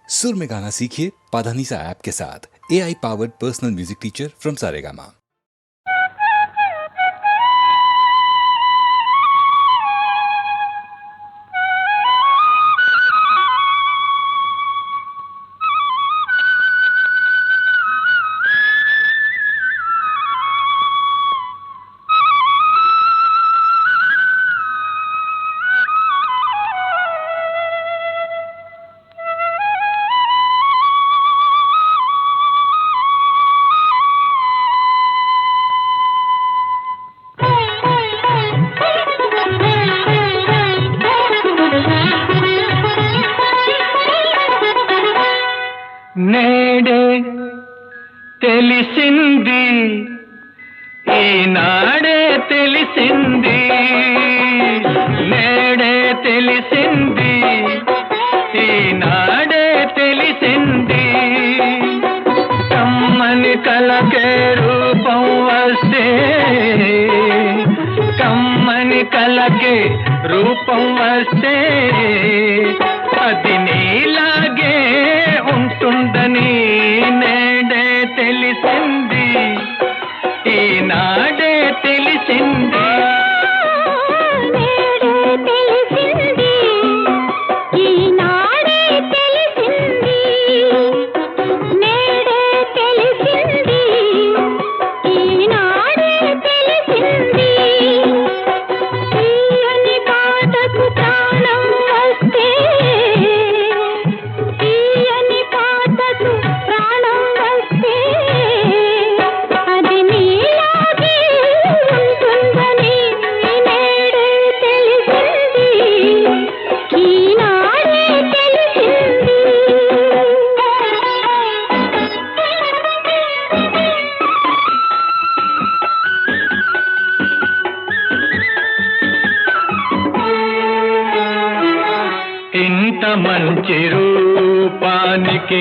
सुर में गाना सीखिए पाधानीसा ऐप के साथ। AI powered personal music teacher from Saregama. నేడే తెలిసింది ఈనాడే తెలిసింది నేడే తెలిసింది ఈనాడే తెలిసింది కమ్మని కలకే రూపం వస్తే కమ్మని కలకే రూపం వస్తే అది నీలాగే ఉంటుందని నేడే తెలిసింది ఈనాడే తెలిసింది ఇంత మంచి రూపానికి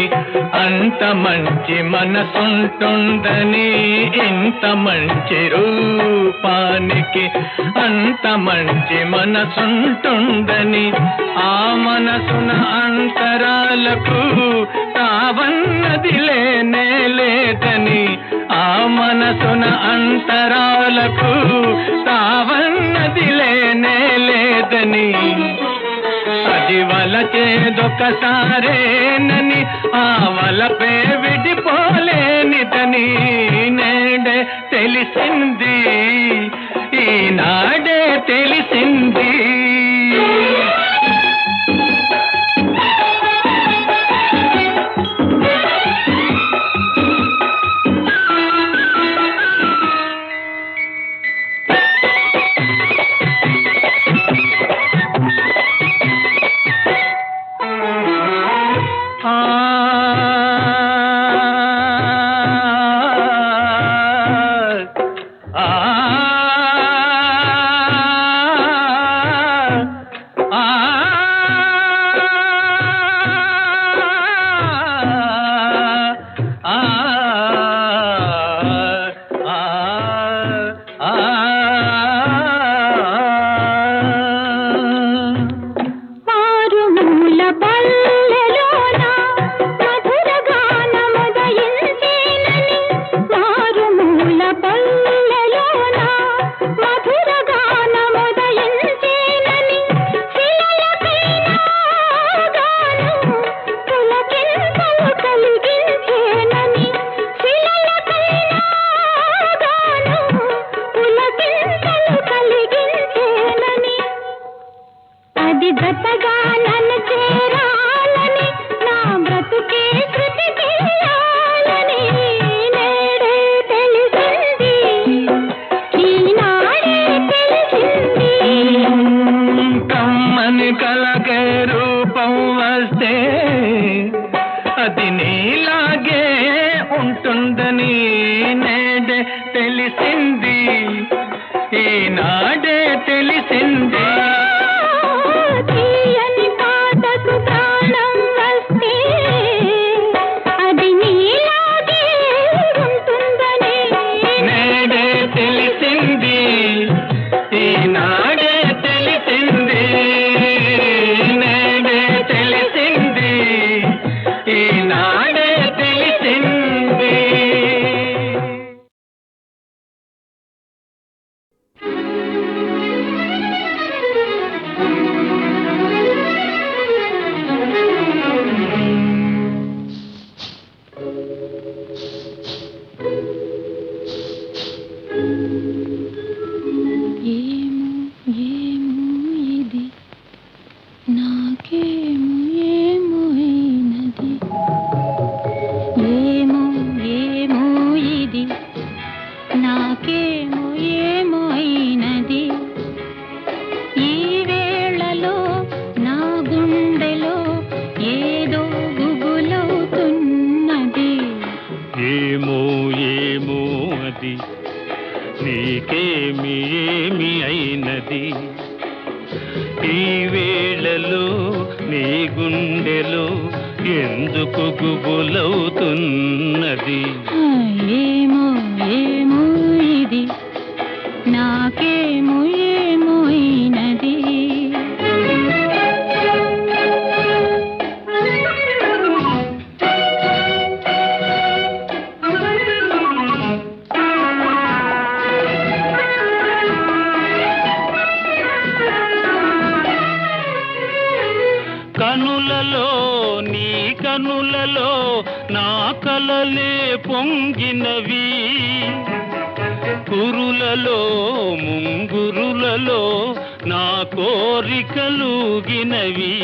అంత మంచి మనసుంటుందని ఇంత మంచి రూపానికి అంత మంచి మనసుంటుందని ఆ మనసున అంతరాలకు తావన్నది లేనే లేదని ఆ మనసున అంతరాలకు తావన్నది లేనే లేదని అది వలచేదొకసారేనని ఆ వలపే విడిపోలేనిదని నేడే తెలిసింది ఈనాడే తెలిసింది కలకే రూపం వస్తే అది నీలాగే ఉంటుందని నేడే తెలిసింది ఈనాడే తెలిసింది నేడే తెలిసింది ఈనాడే తెలిసింది నేడే తెలిసింది ఈనాడే తెలిసింది. ఎందుకు గుబులవుతున్నది? ఏమో ఏమో ఇది నాకేమో ఏమో అయినది. కనులలో నీ కనులలో నా కలలే పొంగినవి, కురులలో ముంగురులలో నా కోరికలుగినవి.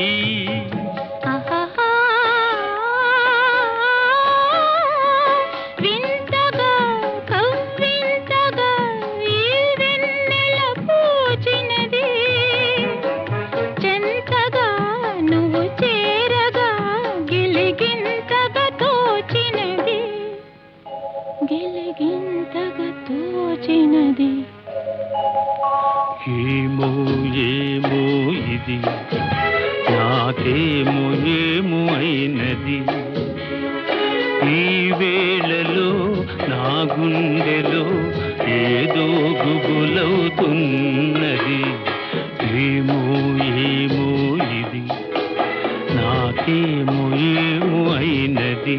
ఏమో ఏమో ఇది నాకేమో ఏమో అయినది. ఈ వేళలో నా గుండెలో ఏదో గుబులవుతున్నది. ఏమో ఏమో ఇది నాకేమో ఏమో అయినది.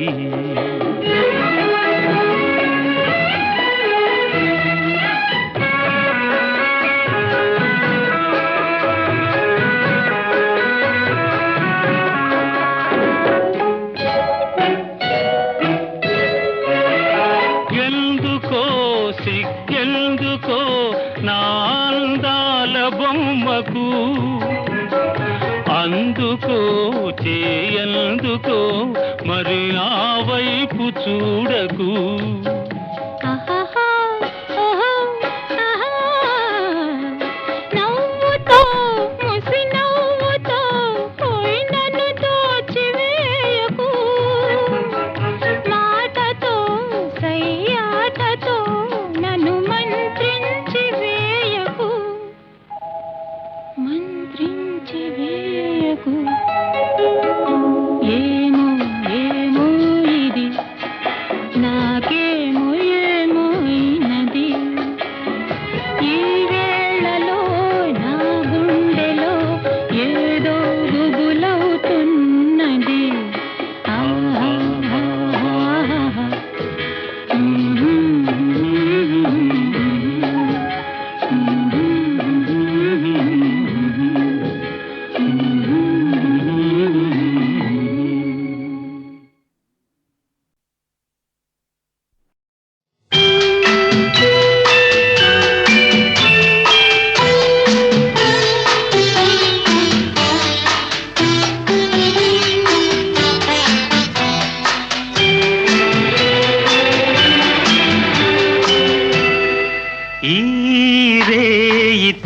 సిగ్గెందుకో నా అందాల బొమ్మకు, అందుకో చేయందుకో మరి ఆ వైపు చూడకు. ఏమో ఏమో ఇది నాకేమో ఏమో అయినది. ఈ వేళలో నా గుండెలో ఏదో గుబులవుతున్నది.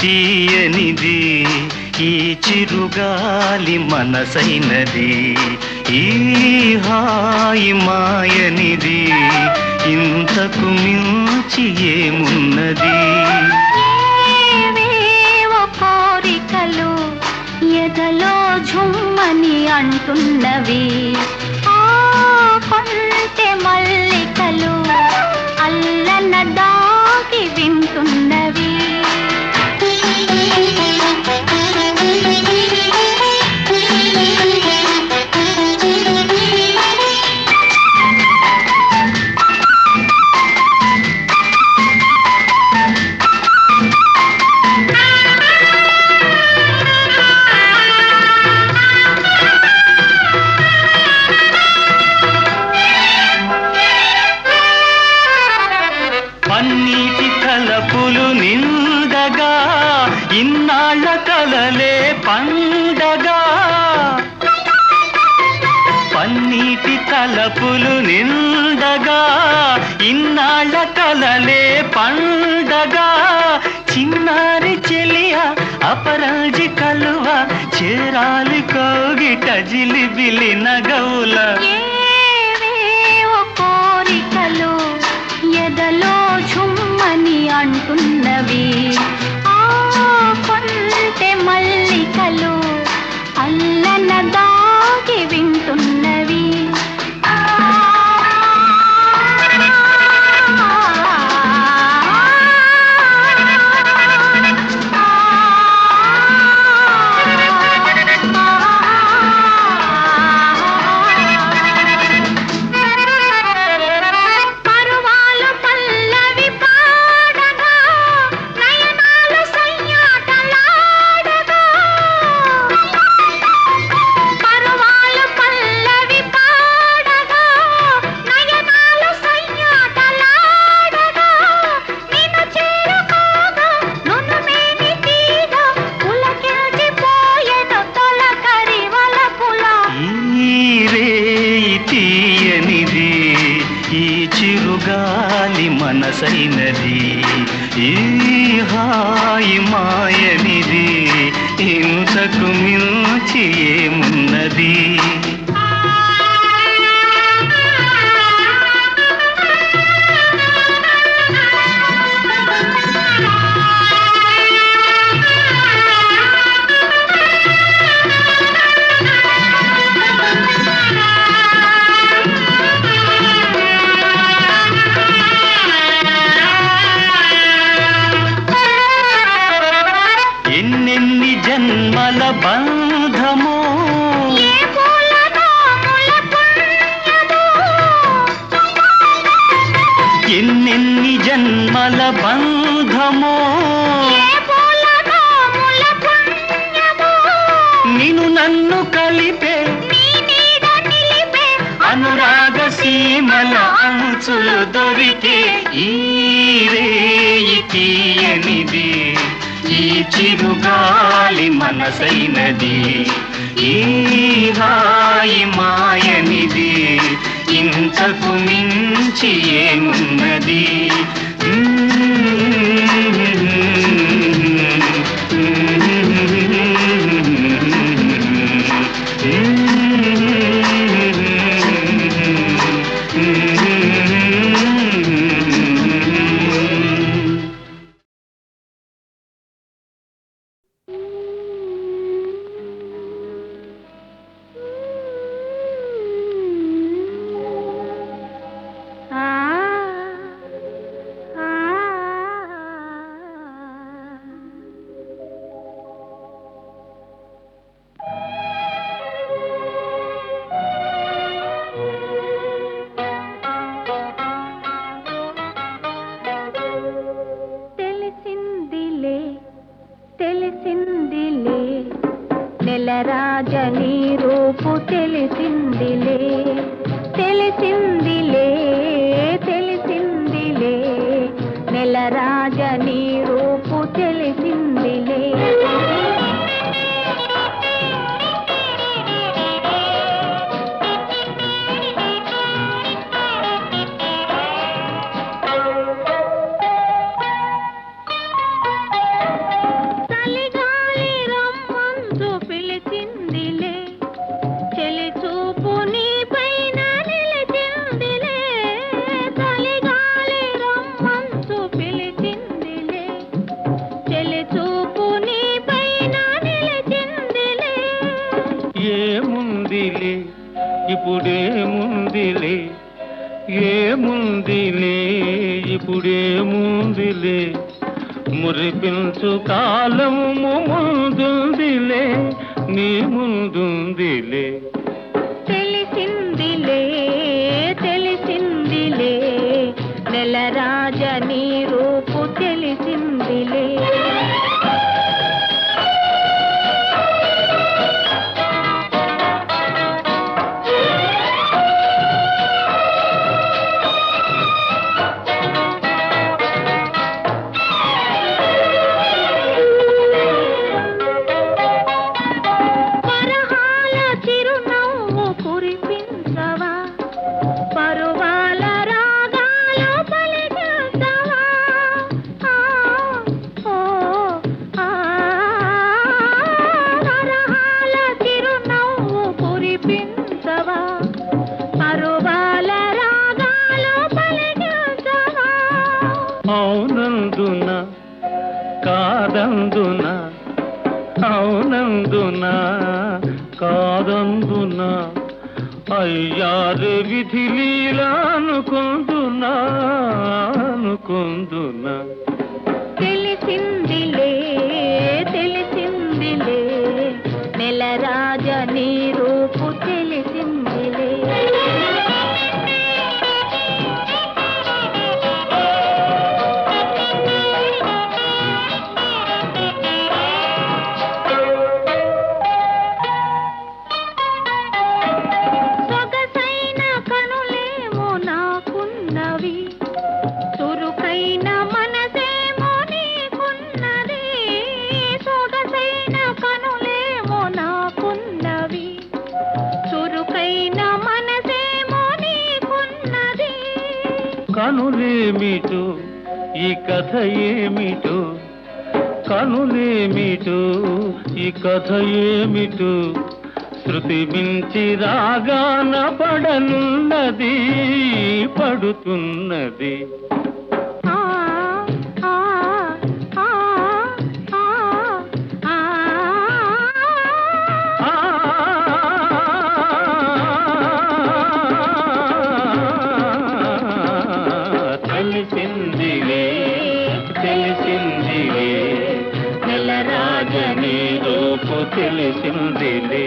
తీయనిది ఈ చిరుగాలి మనసైనది, ఈ హాయి మాయనిది ఇంతకు మించి ఏమున్నది. కోరికలు ఎదలో ఝుమ్మని అంటున్నవి, ఆ కొంటె మల్లికలు అల్లన దాగి వింటున్నవి. కన్నీటి తలపులు నిండగా ఇన్నాళ్ళ కలలే పండగా చిన్నారి చెలియ అపరాజి కలువ చేరాలి కోగిట జిలిబిలి నగవుల ఏవేవో కోరికలు ఎదలో ఝుమ్మని అంటున్నవి ఆ కొంటె మల్లికలు అల్లన దాగి వింటున్నవి పరువాలు పల్లవి పాడగా నయనాలు సయ్యాటలాడగా పరువాలు పల్లవి పాడగా నయనాలు సయ్యాటలాడగా నిన్ను చేరుకోగా నునుమేని తీగ పులకించిపోయెను తొలకరి వలపుల ఈ రేయి తీయనిది ఈ చిరుగాలి మనసైనది ఈ హాయి మాయనిది ఇంతకు మించి ఏమున్నది ఎన్నెన్ని జన్మల బంధమో ఏ పూలనో ముల పుణ్యమో ఎన్నెన్ని జన్మల బంధమో ఏ పూలనో ముల పుణ్యమో నిన్ను నన్ను కలిపే నీ నీడ నిలిపే అనురాగ సీమల అంచులు దొరికే ఈ రేయి తీయనిది ఈ చిరుగాలి మనసైనది ఈ హాయి మాయనిది ఇంతకు మించి ఏమున్నది ఆ ఆ తెలిసిందిలే తెలిసిందిలే నెలరాజని రూపు తెలిసిందిలే తెలిసిందిలే తెలిసిందిలే నెలరాజని రూపు తెలిసిందిలే చలిగాలి రమ్మంటూ పిలిచిందిలే చెలి చూపు నీ పైన నిలిచిందిలే చలిగాలి రమ్మంటూ పిలిచిందిలే చెలి చూపు నీ పైన నిలిచిందిలే ఏముందిలే ఇప్పుడేముందిలే ఏముందిలే ఇప్పుడేముందిలే మురిపించు కాలము ముందుందిలే నీ ముందుందిలే తెలిసిందిలే తెలిసిందిలే నెలరాజని రూపు తెలిసిందిలే వరహాల చిరునా అవునందున అవునందున కాదందున అయ్యారు విధి లీలా అనుకుందునా అనుకుందునా తెలిసిందిలే తెలిసిందిలే నెల రాజ నీ రూపు తెలిసిందిలే సొగసైన కనులేమో నాకున్నవి చురుకైన మనసేమో నీకున్నది సొగసైన కనులేమో నాకున్నవి చురుకైన మనసేమో నీకున్నది కనులేమిటో ఈ కథ ఏమిటో కనులేమిటో ఈ కథ ఏమిటో శృతి మించి రాగాన పడనున్నది పడుతున్నది ఆ ఆ ఆ ఆ ఆ తెలిసిందిలే తెలిసిందిలే నెల రాజని రూపు తెలిసిందిలే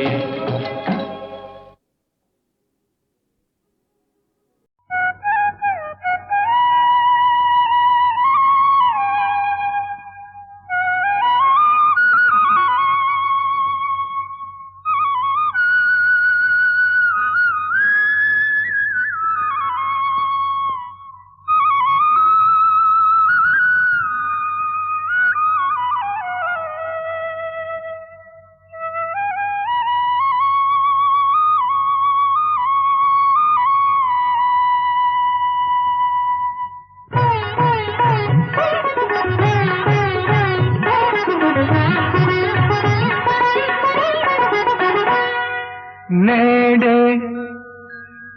నేడే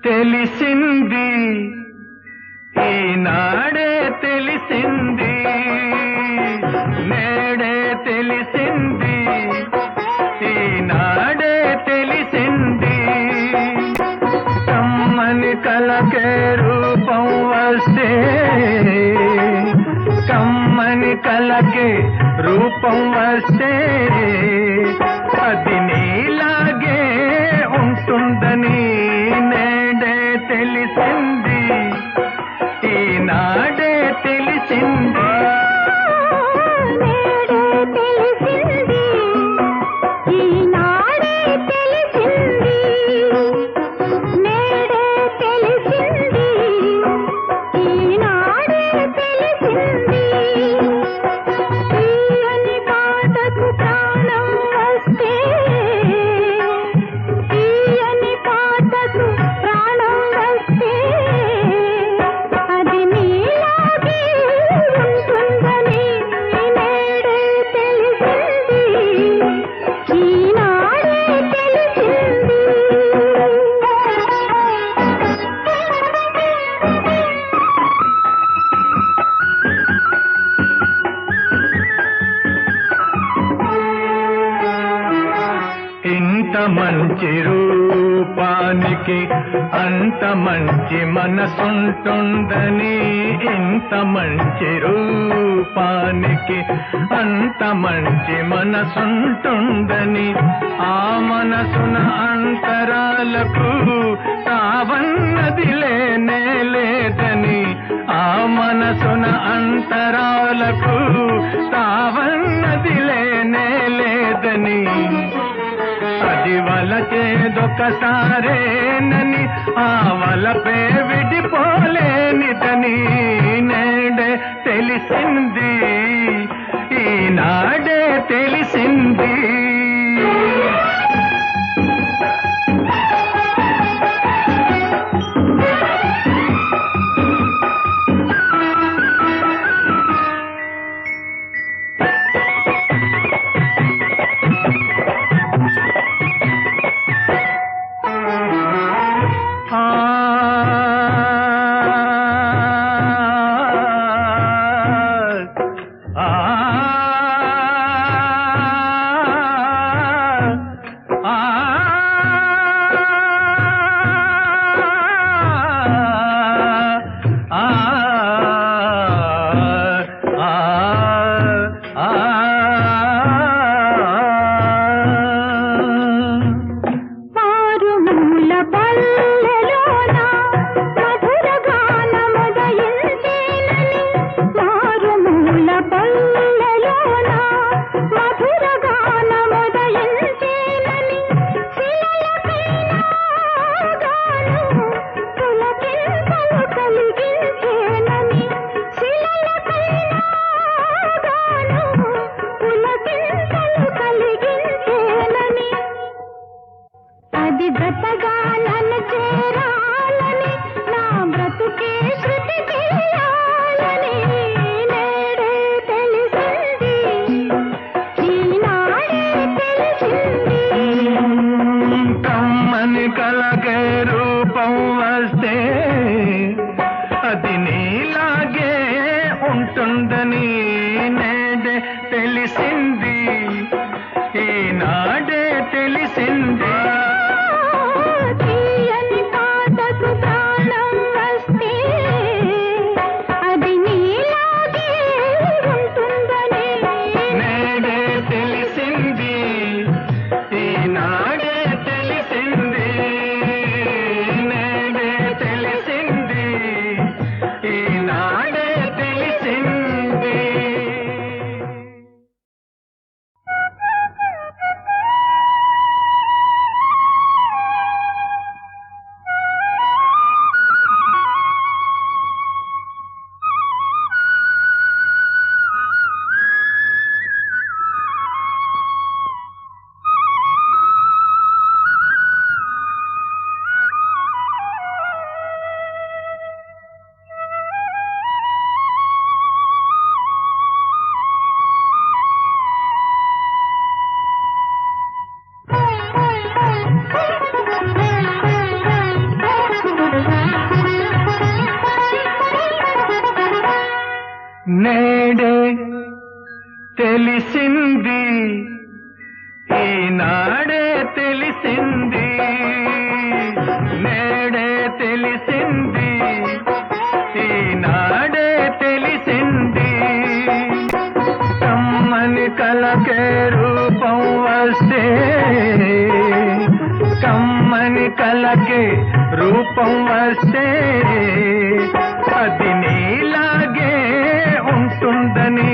తెలిసింది ఈనాడే తెలిసింది నేడే తెలిసింది ఈనాడే తెలిసింది కమ్మని కలకే రూపం వస్తే కమ్మని కలకే రూపం వస్తే అది నీలాగే ఉంటుందని నేడే తెలిసింది ఈనాడే తెలిసింది నేడే తెలిసింది ఈనాడే తెలిసింది నేడే తెలిసింది ఈనాడే తెలిసింది తీయని పాటకు ప్రాణం వస్తే తీయని పాటకు ప్రాణం వస్తే అది నీలాగే ఉంటుందని నేడే తెలిసింది ఈనాడే తెలిసింది ఇంత మంచి రూపానికి అంత మంచి మనసుంటుందని ఇంత మంచి రూపానికి అంత మంచి మనసుంటుందని ఆ మనసున అంతరాలకు తావన్నది లేనే లేదని ఆ మనసున అంతరాలకు తావన్నది లేనే లేదని అది వలచేదొకసారేనని ఆ వలపే విడిపోలేనిదని నేడే తెలిసింది ఈనాడే తెలిసింది పల్లెలోన మధుర గానముదయించేనని మారుమూల పల్లెలోన మధుర గానముదయించేనని శిలలపైన గాను పులకింతలు కలిగించేనని శిలలపైన గాను పులకింతలు కలిగించేనని అది జతగా నన్ను చేరాలని నా బ్రతుకే శృతి చేయాలని నేడే తెలిసింది ఈనాడే తెలిసింది కమ్మని కలగే రూపం వస్తే అది నీలాగే ఉంటుందని నేడే తెలిసింది ఈనాడే తెలిసింది తీయని పాటకు ప్రాణం వస్తే అది నీలాగే ఉంటుందని నేడే తెలిసింది ఈనాడే తెలిసింది నేడే తెలిసింది ఈనాడే తెలిసింది. నేడే తెలిసింది ఈనాడే తెలిసింది నేడే తెలిసింది ఈనాడే తెలిసింది కమ్మని కలకే రూపం వస్తే కమ్మని కలకే రూపం వస్తే అది నీలాగే ఉంటుందని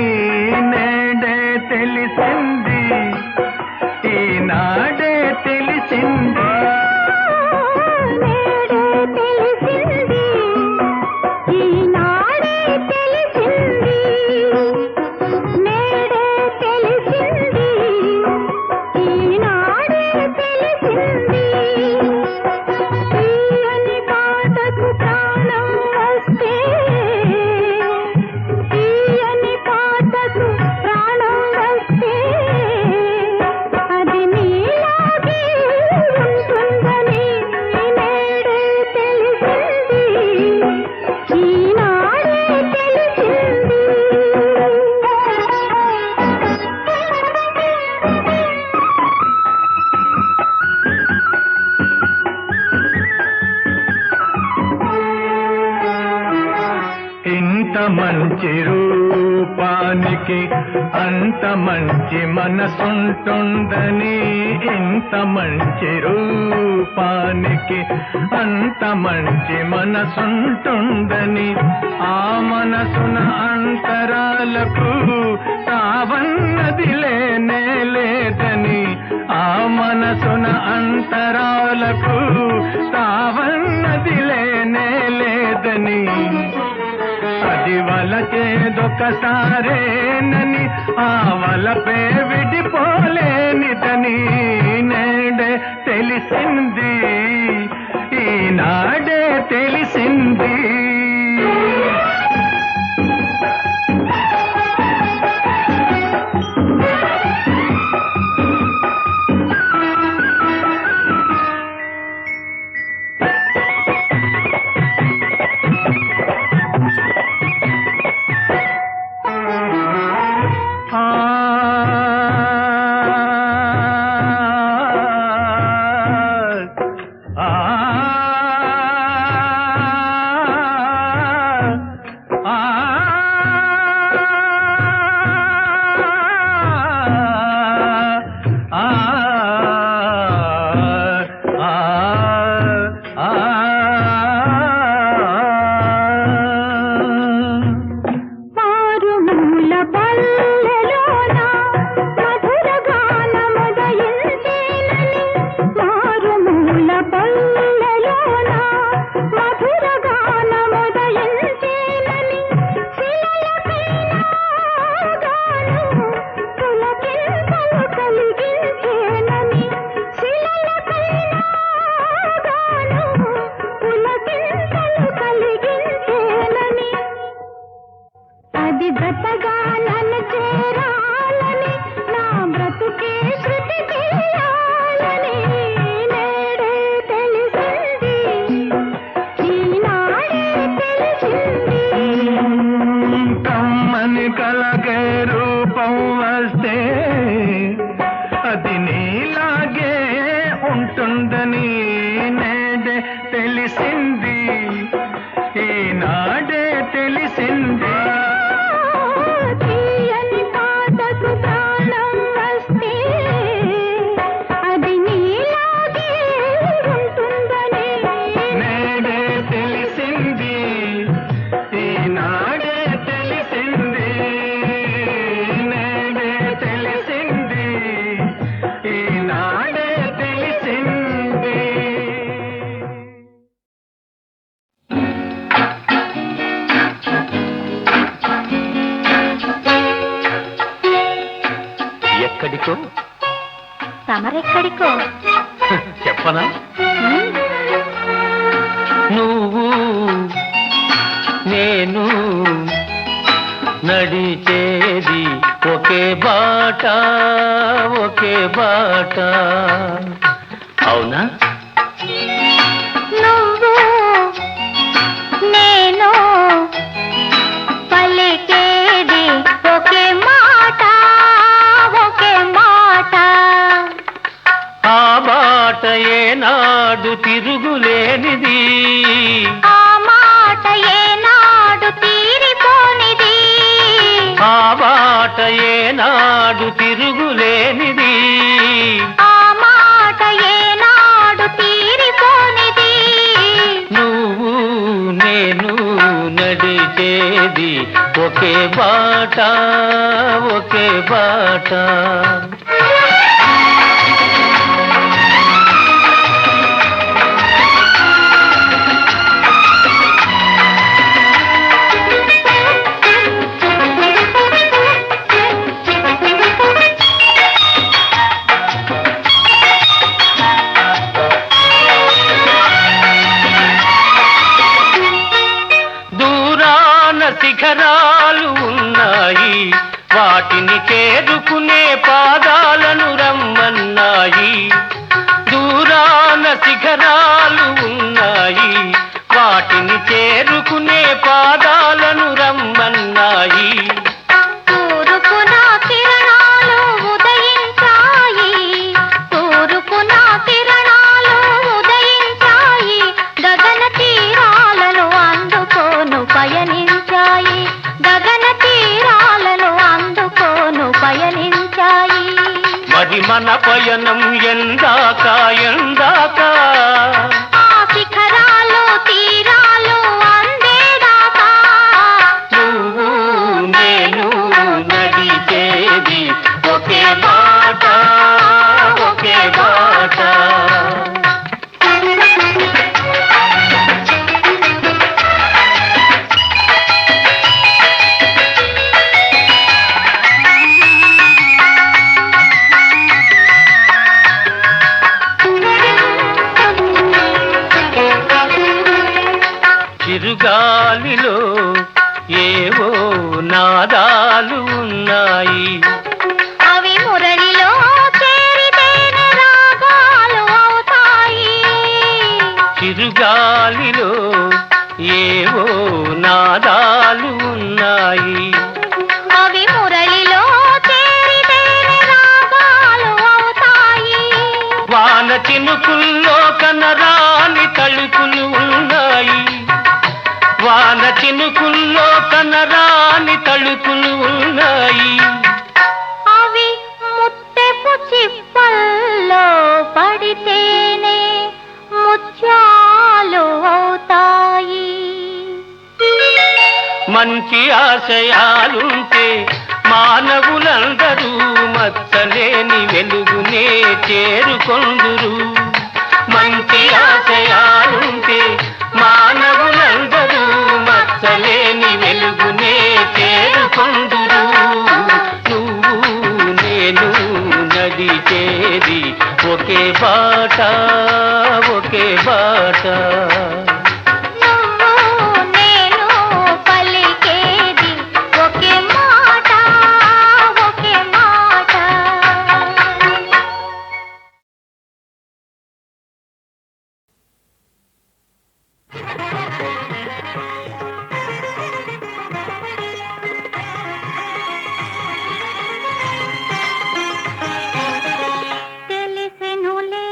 నేడే తెలిసింది ఈనాడే తెలిసింది నేడే తెలిసింది ఈనాడే తెలిసింది నేడే తెలిసింది ఈనాడే తెలిసింది తీయని పాటకు ప్రాణం వస్తే తీయని పాటకు ప్రాణం వస్తే అది నీలాగే ఉంటుందని నేడే తెలిసింది ఈనాడే తెలిసింది ఇంత మంచి రూపానికి అంత మంచి మనసుంటుందని ఇంత మంచి రూపానికి అంత మంచి మనసుంటుందని ఆ మనసున అంతరాలకు తావన్నది లేనే లేదని ఆ మనసున అంతరాలకు తావన్నది లేనే లేదని అది వలచేదొకసారేనని ఆ వలపే విడిపోలేనిదని నేడే తెలిసింది ఈనాడే తెలిసింది తెలిసింది ఈనాడే తెలిసింది తీయని పాటకు ప్రాణం వస్తే అది నీలాగే ఉంటుందని నేడే తెలిసింది ఈనాడే తెలిసింది నేడే తెలిసింది ఈనాడే తెలిసింది ఎక్కడికో తమరెక్కడికో చెప్పనా నువ్వు నేను నడిచేది ఒకే బాట అవునా నువ్వు నేను పలికేది ఒకే మాట ఆ బాట ఏనాడు తిరుగులేనిది ఆ మాట ఏనాడు తీరిపోనిది ఆ బాట ఏనాడు తిరుగులేనిది ఆ మాట ఏనాడు తీరిపోనిది నువ్వు నేను నడిచేది ఒకే బాట దూరాన శిఖరాలు ఉన్నాయి వాటిని చేరుకునే పాదాలను రమ్మన్నాయి దూరాన శిఖరాలు ఉన్నాయి వాటిని చేరుకునే పాదాలను రమ్మన్నాయి తూర్పున కిరణాలు ఉదయించాయి తూర్పున కిరణాలు ఉదయించాయి గగన తీరాలను అందుకోను పయనించాయి గగన తీరాలను అందుకోను పయనించాయి మరి మన పయనం ఎందాక ఆ శిఖరాలు తీరాలు అందేదాకా నువ్వు నేను నడిచేది ఒకే బాట చిరుగాలిలో ఏవో నాదాలు ఉన్నాయి అవి మురళిలో చేరితేనే రాగాలు అవుతాయి చిరుగాలిలో ఏవో నాదాలు ఉన్నాయి అవి మురళిలో చేరితేనే రాగాలు అవుతాయి వాన చినుకుల్లో కనరాని తళుకులు ఉన్నాయి వాన చినుకుల్లో కనరాని తళుకులు ఉన్నాయి అవి ముత్తెపు చిప్పల్లో పడితేనే ముత్యాలు అవుతాయి మంచి ఆశయాలుంటే మానవులందరూ మచ్చలేని వెలుగునే చేరుకొందురు మంచి ఆశయాలుంటే మానవులందరూ మచ్చలేని వెలుగునే చేరుకొందురు నువ్వు నేను నడిచేది ఒకే బాట నువ్వు నేను పలికేది ఒకే మాట తెలిసెనులే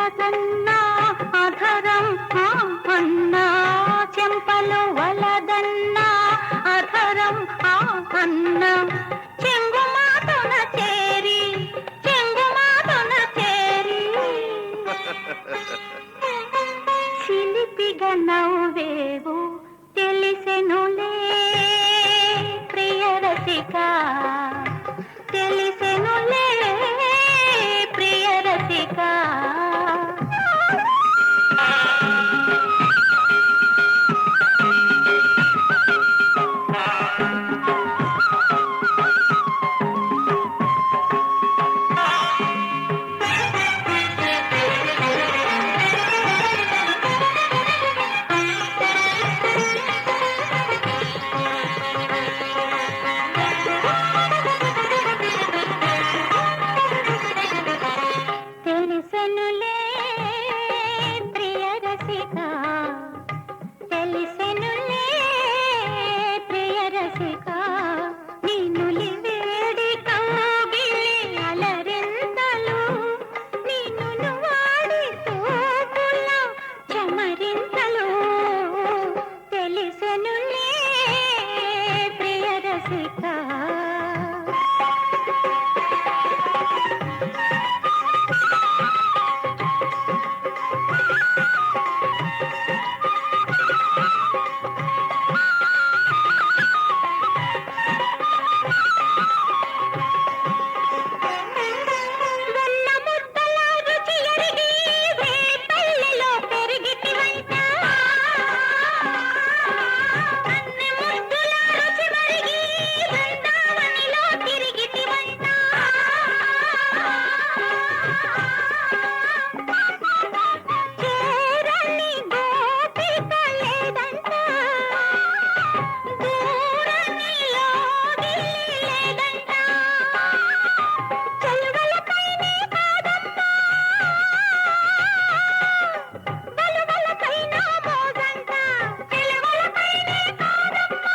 వలదన్నా అధరం అన్నా చెంపలు వలదన్నా అధరం అన్నా చెంగుమాటున చేరి చిలిపిగా నవ్వేవు తెలిసెనులే ప్రియరసిక తెలిసెనులే ప్రియరసిక తెలిసెనులే ప్రియరసిక తెలిసెనులే ప్రియరసిక నిన్నులి వేడి కౌగిలి అలరింతలు నిన్ను వాడి తూపుల చమరింతలు తెలిసెనులే ప్రియరసిక వెన్న ముద్దల రుచి ఎరిగి వేపల్లిలో పెరిగితివంట అన్ని ముద్దుల రుచి మరిగి బృందావనిలో తిరిగితివంట చేరని గోపిక లేదంట దూరని లోగిలి లేదంట చెలువలకైనే కాదమ్మా బలువలకైనా మోజంట చెలువలకైనే కాదమ్మా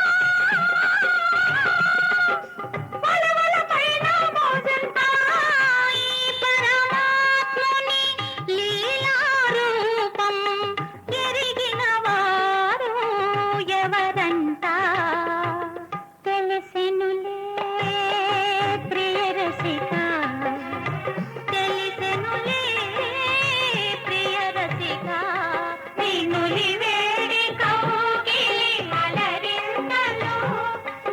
బలువలకైనా మోజంట ఈ పరమాత్ముని లీలారూపం ఎరిగిన వారు ఎవరంట తెలిసెనులే ప్రియరసిక తెలిసెనులే ప్రియరసిక నిన్నులి వేడి కౌగిలి అలరింతలు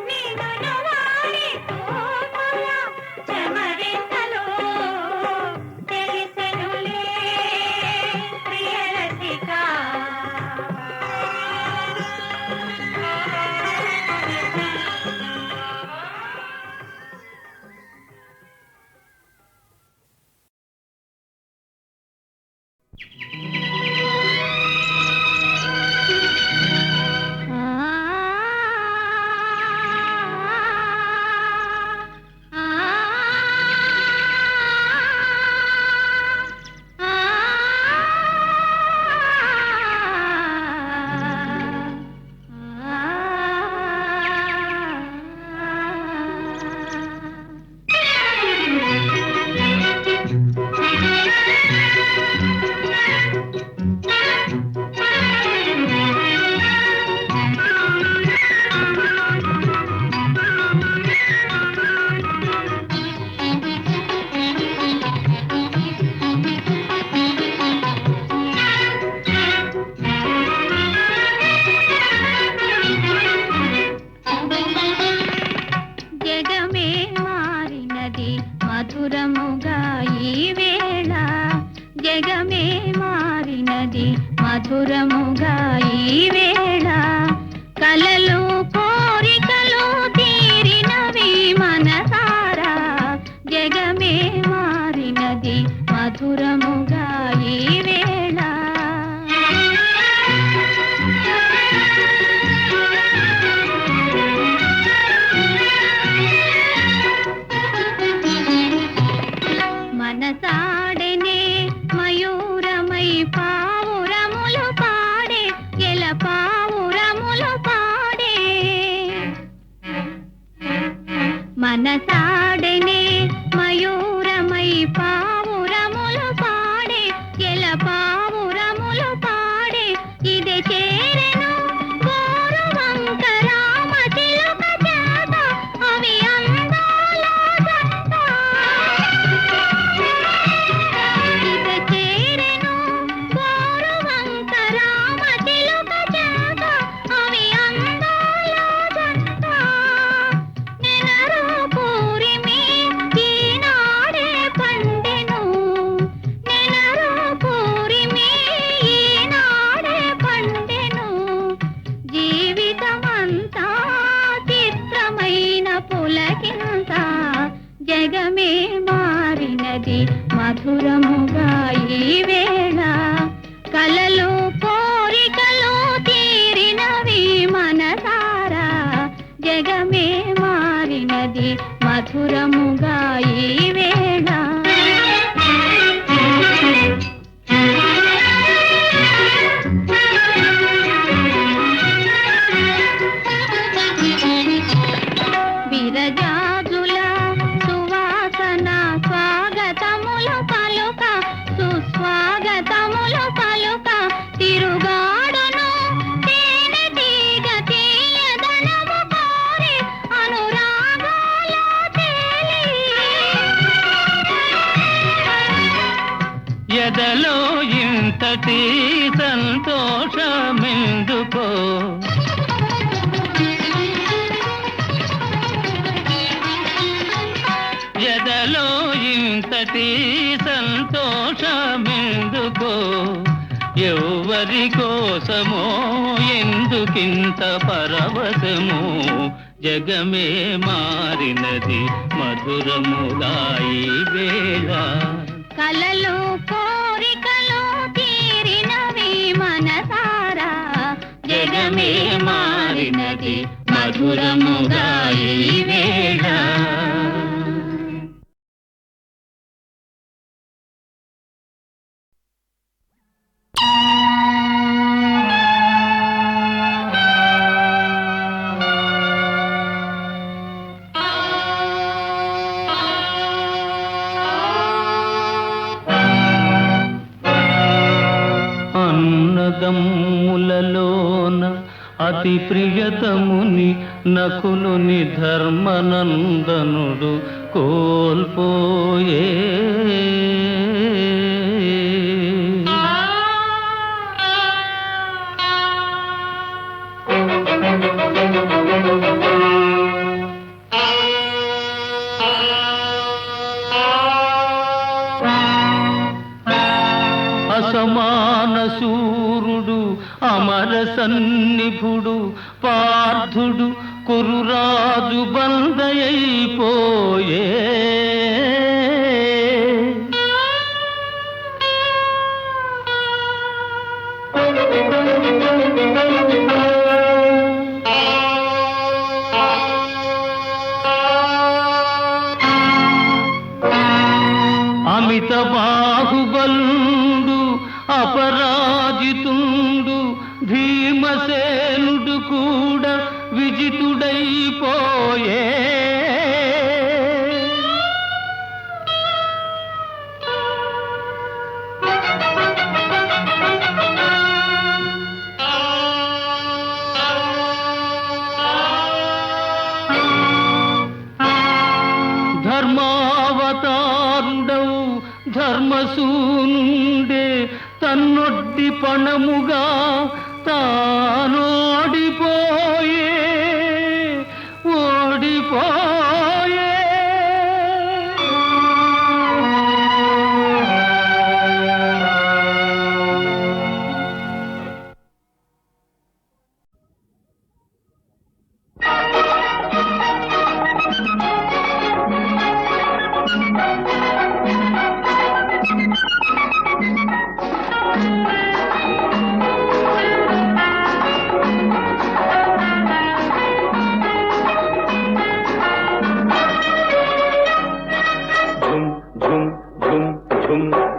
నిన్ను వాడి తూపుల చమరింతలు తెలిసెనులే ప్రియరసిక జగమే మారినది మధురముగా ఈ వేళ జగమే మారినది మధురముగా ఈ వేళ కలలు కోరికలు తీరినవి మనసారా జగమే మారినది మధురముగా ఈ వేళ మనసాడెనే మయూరమై పావురములు పాడే ఎల పావురములు పాడే మనసాడెనే మయూరమై పావురములు పాడే ఎల ఎదలో ఇంతటి సంతోషమెందుకో ఎదలో ఇంతటి సంతోషమెందుకో ఎవరి కోసమో ఎందుకింత పరవశమో జగమే మారినది మధురములాయి వేళ కలలు కోరికలు తీరినవి మనసారా జగమే మారినది మధురముగాయి వేళ అన్నదమ్ములలోన అతి ప్రియతముని నకులుని ధర్మనందనుడు కోల్పోయే అసమాన శూరుడు అమర సన్నిభుడు పార్థుడు కురురాజు బందయైపోయే అమిత బాహుబలుడు అపరాజితుండు భీమసేనుడు కూడా విజితుడైపోయే ధర్మావతారుడవు ధర్మసూనుండే తన్నొడ్డి పణముగా తానోడిపోయే ఓడిపోయే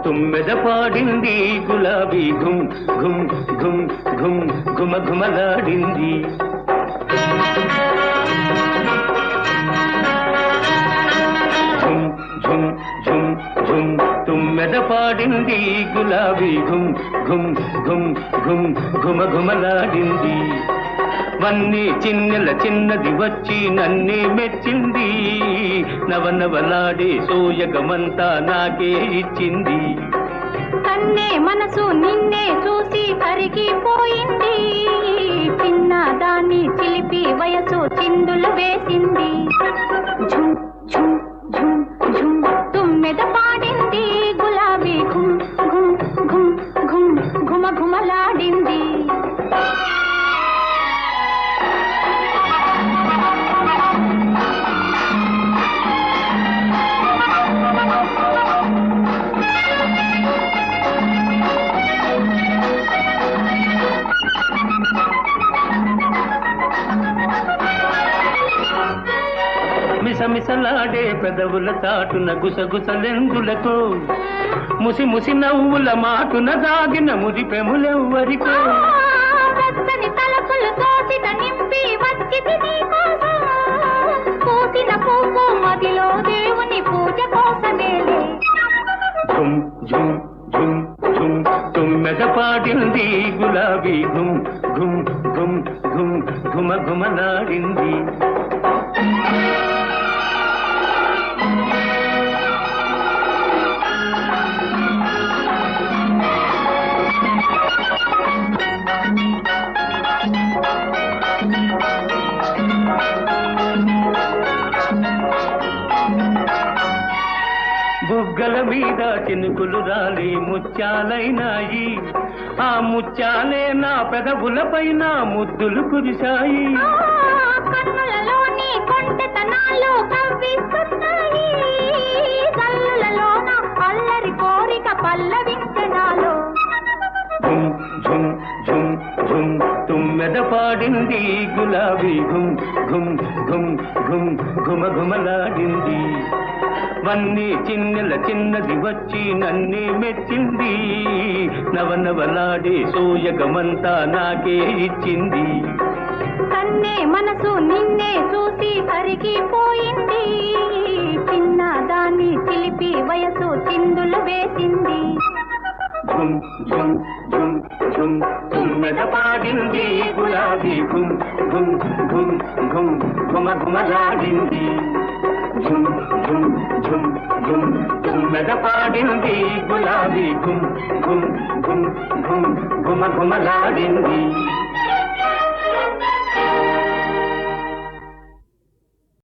తుమ్మెద పాడింది గులాబీ ఘుమ్ ఘుమ్ ఘుమ్ ఘుమ్ ఘుమ ఘుమలాడింది ఝుమ్ ఝుమ్ ఝుమ్ ఝుమ్ తుమ్మెద పాడింది గులాబీ ఘుమ్ ఘుమ్ ఘుమ్ ఘుమ్ ఘుమ ఘుమలాడింది వన్నీ చిన్నెల చిన్నది వచ్చి నన్నే మెచ్చింది నవనవలాడే సోయగమంతా నాకే ఇచ్చింది కన్నే మనసు నిన్నే చూసి కరిగిపోయింది చిన్న దాన్ని చిలిపి వయసు చిందులు వేసింది ఝుమ్ ఝుమ్ ఝుమ్ ఝుమ్ తుమ్మెద పాడింది గులాబీ ఘుమ్ ఘుమ్ ఘుమ్ ఘుమ్ ఘుమ ఘుమలాడింది మిసమిసలాడే పెదవుల చాటున గుసగుసలెందులతో ముసి ముసి నవ్వుల మాటున దాగిన మురిపెములెవ్వరికో వెచ్చని తలపులు తోసిట నింపి వచ్చితి నీకోసం పూసిన పువ్వు మదిలో దేవుని పూజ కోసమేలే ఝుమ్ ఝుమ్ ఝుమ్ ఝుమ్ తుమ్మెద పాడింది గులాబీ ఘుమ్ ఘుమ్ ఘుమ్ ఘుమ్ ఘుమ ఘుమలాడింది చినుకులు రాలి ముత్యాలైనాయి, ఆ ముత్యాలే నా పెదవులపైన ముద్దులు కురిశాయి. కన్నులలోని కొంటెతనాలు కవ్విస్తున్నాయి, కళ్ళులలోన అల్లరి కోరిక పల్లవించనాలో. ఝుమ్ ఝుమ్ ఝుమ్ ఝుమ్ తుమ్మెద పాడింది గులాబీ ఘుమ్ ఘుమ్ ఘుమ్ ఘుమ్ ఘుమ ఘుమలాడింది. వన్నీ చిన్నెల చిన్నది వచ్చి నన్నే మెచ్చింది, నవనవలాడే సోయగమంతా నాకే ఇచ్చింది. కన్నే మనసు నిన్నే చూసి కరిగిపోయింది, చిన్న దాన్ని చిలిపి వయసు చిందులు వేసింది. ఝుమ్ ఝుమ్ ఝుమ్ ఝుమ్ తుమ్మెద పాడింది గులాబీ ఘుమ్ ఘుమ్ ఘుమ్ ఘుమ్ ఘుమ ఘుమలాడింది. ఝుమ్ ఝుమ్ ఝుమ్ ఝుమ్ తుమ్మెద పాడింది గులాబీ ఘుమ్ ఘుమ్ ఘుమ్ ఘుమ్ ఘుమ ఘుమలాడింది.